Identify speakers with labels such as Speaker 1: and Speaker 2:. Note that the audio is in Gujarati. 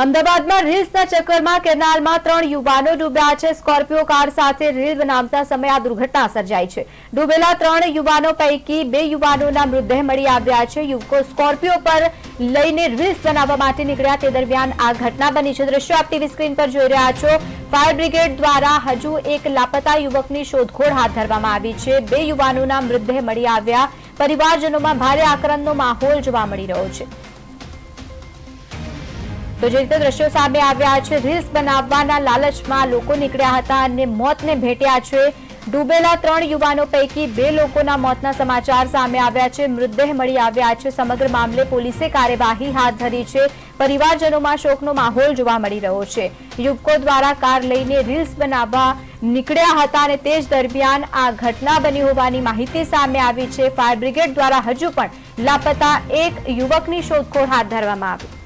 Speaker 1: અમદાવાદમાં રીલ્સના ચક્કરમાં કેનાલમાં 3 યુવાનો ડૂબ્યા છે। સ્કોર્પિયો કાર સાથે રીલ બનાવતા સમયે આ દુર્ઘટના સર્જાઈ છે। ડૂબેલા 3 યુવાનો પૈકી 2 યુવાનોના મૃતદેહ મળી આવ્યા છે। યુવકો સ્કોર્પિયો પર લઈને રીલ્સ બનાવવા માટે નીકળ્યા તે દરમિયાન આ ઘટના બની છે। દ્રશ્યો આપ ટીવી સ્ક્રીન પર જોઈ રહ્યા છો। ફાયર બ્રિગેડ દ્વારા હજુ એક લાપતા યુવકની શોધખોળ હાથ ધરવામાં આવી છે। 2 યુવાનોના મૃતદેહ મળી આવ્યા। પરિવારજનોમાં ભારે આક્રંદનો માહોલ જોવા મળી રહ્યો છે। તો જે રીતે દ્રશ્યો સામે આવ્યા છે, રીલ્સ બનાવવાના લાલચમાં લોકો નીકળ્યા હતા અને મોતને ભેટ્યા છે। ડૂબેલા 3 યુવાનો પૈકી 2 લોકોના મોતના સમાચાર સામે આવ્યા છે। મૃતદેહ મળી આવ્યા છે। સમગ્ર મામલે પોલીસે કાર્યવાહી હાથ ધરી છે। પરિવારજનોમાં શોકનો માહોલ જોવા મળી રહ્યો છે। યુવકો દ્વારા કાર લઈને રીલ્સ બનાવવા નીકળ્યા હતા અને તે જ દરમિયાન આ ઘટના બની હોવાની માહિતી સામે આવી છે। ફાયર બ્રિગેડ દ્વારા હજુ પણ લાપતા એક યુવકની શોધખોળ હાથ ધરવામાં આવી।